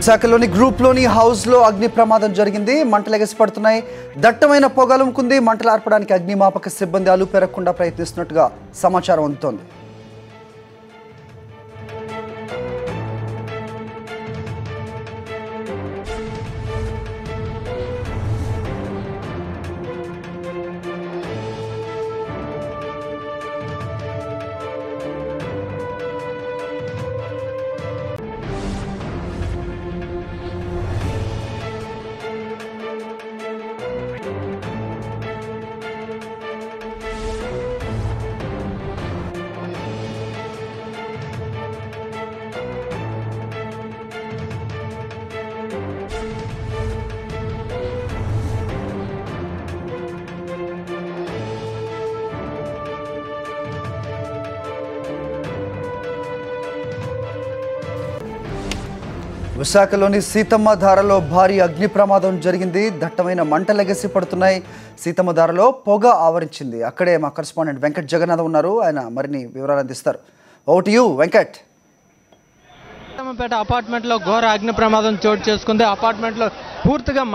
విశాఖలోని గ్రూప్లోని హౌస్లో అగ్ని ప్రమాదం జరిగింది. మంటలు ఎగసిపడుతున్నాయి. దట్టమైన పొగలుముకుంది. మంటలు ఆర్పడానికి అగ్నిమాపక సిబ్బంది అలుపెరగకుండా ప్రయత్నిస్తున్నట్టుగా సమాచారం అందుతోంది. విశాఖలోని సీతమ్మ ధారలో భారీ అగ్ని ప్రమాదం జరిగింది. దట్టమైన మంటలు ఎగసి పడుతున్నాయి. సీతమ్మ ధారలో పొగ ఆవరించింది. అక్కడే మా కరెస్పాండెంట్ వెంకట్ జగన్నాథ్ ఉన్నారు. ఆయన మరిన్ని వివరాలు అందిస్తారు. Over to you Venkat. Seethammapeta అపార్ట్మెంట్లో ఘోర అగ్ని ప్రమాదం చోటు చేసుకుంది. అపార్ట్మెంట్లో పూర్తిగా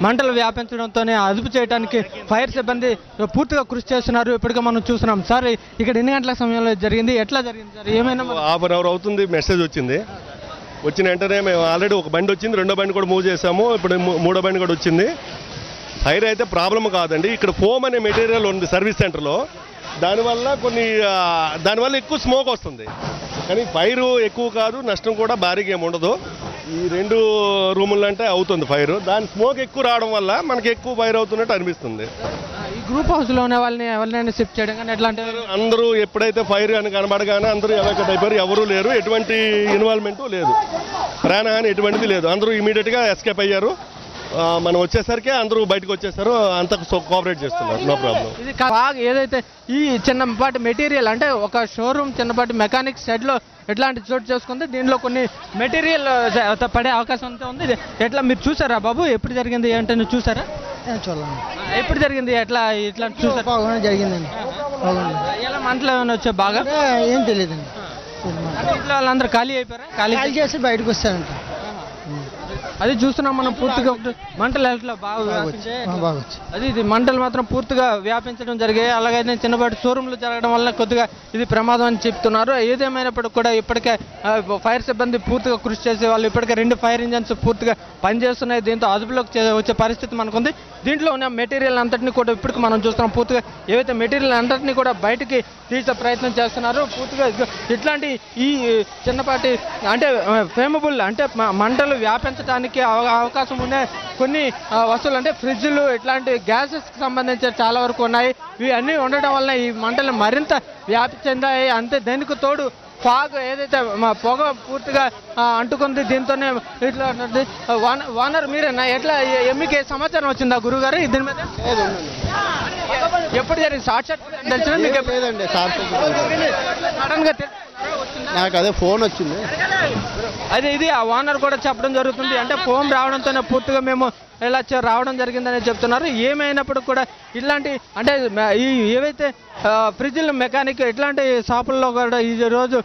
మంటలు వ్యాపించడంతోనే అదుపు చేయడానికి ఫైర్ సిబ్బంది పూర్తిగా కృషి చేస్తున్నారు. ఇప్పటికే మనం చూస్తున్నాం. సార్, ఇక్కడ ఎన్ని గంటల సమయంలో జరిగింది? ఎట్లా జరిగింది సార్? ఏమైనా హాఫ్ అన్ అవర్ అవుతుంది. మెసేజ్ వచ్చిన వెంటనే మేము ఆల్రెడీ ఒక బండి వచ్చింది, రెండో బండి కూడా మూవ్ చేసాము. ఇప్పుడు మూడో బండి కూడా వచ్చింది. ఫైర్ అయితే ప్రాబ్లం కాదండి. ఇక్కడ ఫోమ్ అనే మెటీరియల్ ఉంది సర్వీస్ సెంటర్లో. దానివల్ల ఎక్కువ స్మోక్ వస్తుంది. కానీ ఫైరు ఎక్కువ కాదు, నష్టం కూడా భారీగా ఏమి ఉండదు. ఈ రెండు రూముల్లో అంటే అవుతుంది ఫైర్. దాని స్మోక్ ఎక్కువ రావడం వల్ల మనకి ఎక్కువ ఫైర్ అవుతున్నట్టు అనిపిస్తుంది. ఈ గ్రూప్ హౌస్లో ఉన్న వాళ్ళని ఎవరినైనా షిఫ్ట్ చేయడం కానీ ఎట్లా అంటే అందరూ ఎప్పుడైతే ఫైర్ అని కనబడగానే అందరూ ఎవాక్యుయేట్ అయిపోయారు. ఎవరూ లేరు, ఎటువంటి ఇన్వాల్వ్మెంట్ లేదు, ప్రాణహాని ఎటువంటిది లేదు. అందరూ ఇమీడియట్గా ఎస్కేప్ అయ్యారు. మనం వచ్చేసరికి అందరూ బయటకు వచ్చేసారు. అంత కోఆపరేట్ చేస్తున్నారు, నో ప్రాబ్లం. ఇది ఏదైతే ఈ చిన్నపాటి మెటీరియల్ అంటే ఒక షోరూమ్ చిన్నపాటి మెకానిక్ షెడ్లో ఎట్లాంటి చోటు చేసుకుంది. దీనిలో కొన్ని మెటీరియల్ పడే అవకాశం అంతా ఉంది. ఎట్లా మీరు చూసారా బాబు? ఎప్పుడు జరిగింది అంటే నువ్వు చూసారా? చూడండి ఎప్పుడు జరిగింది? ఎట్లా ఇట్లా చూసారు? బాగుంది, జరిగిందండి. ఎలా మంటలు ఏమైనా వచ్చాయి? బాగా ఏం తెలియదండి. ఇంట్లో వాళ్ళందరూ ఖాళీ అయిపోయారా? ఖాళీ చేసి బయటకు వస్తారంట. అది చూస్తున్నాం మనం. పూర్తిగా మంటలు ఎట్లా బాగా అది ఇది మంటలు మాత్రం పూర్తిగా వ్యాపించడం జరిగాయి. అలాగే చిన్నపాటి షోరూమ్లు జరగడం వల్ల కొద్దిగా ఇది ప్రమాదం అని చెప్తున్నారు. ఏదేమైనప్పటికీ కూడా ఇప్పటికే ఫైర్ సిబ్బంది పూర్తిగా కృషి చేసే వాళ్ళు ఇప్పటికే 2 ఫైర్ ఇంజన్స్ పూర్తిగా పనిచేస్తున్నాయి. దీంతో అదుపులోకి వచ్చే పరిస్థితి మనకుంది. దీంట్లో ఉన్న మెటీరియల్ అంతటిని కూడా ఇప్పటికి మనం చూస్తున్నాం. పూర్తిగా ఏవైతే మెటీరియల్ అంతటిని కూడా బయటికి తీసే ప్రయత్నం చేస్తున్నారు. పూర్తిగా ఇట్లాంటి ఈ చిన్నపాటి అంటే ఫ్లేమబుల్ అంటే మంటలు వ్యాపించడానికి అవకాశం ఉండే కొన్ని వస్తువులు అంటే ఫ్రిడ్జ్లు, ఇట్లాంటి గ్యాసెస్కి సంబంధించి చాలా వరకు ఉన్నాయి. ఇవి అన్నీ ఉండటం వల్ల ఈ మంటలు మరింత వ్యాప్తి చెందాయి. అంతే దానికి తోడు ఫాగ్ ఏదైతే పొగ పూర్తిగా అంటుకుంది. దీంతోనే ఇట్లా వానర్ మీరేనా? ఎట్లా మీకు సమాచారం వచ్చిందా గురుగారు దీని మీద? ఎప్పుడు జరిగింది? షార్ట్ సర్క్యూట్ తెలిసిన మీకు? లేదండి, సడన్గా నాకు అదే ఫోన్ వచ్చింది. అదే ఇది ఆ ఓనర్ కూడా చెప్పడం జరుగుతుంది. అంటే ఫోన్ రావడంతోనే పూర్తిగా మేము ఇలా రావడం జరిగిందని చెప్తున్నారు. ఏమైనప్పుడు కూడా ఇట్లాంటి అంటే ఏవైతే ఫ్రిడ్జ్ల మెకానిక్ ఇట్లాంటి షాపుల్లో కూడా ఈ రోజు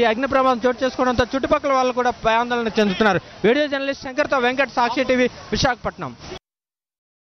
ఈ అగ్ని ప్రమాదం చోటు చేసుకోవడంతో చుట్టుపక్కల వాళ్ళు కూడా ఆందోళన చెందుతున్నారు. వీడియో జర్నలిస్ట్ శంకర్తో వెంకట్, సాక్షి టీవీ, విశాఖపట్నం.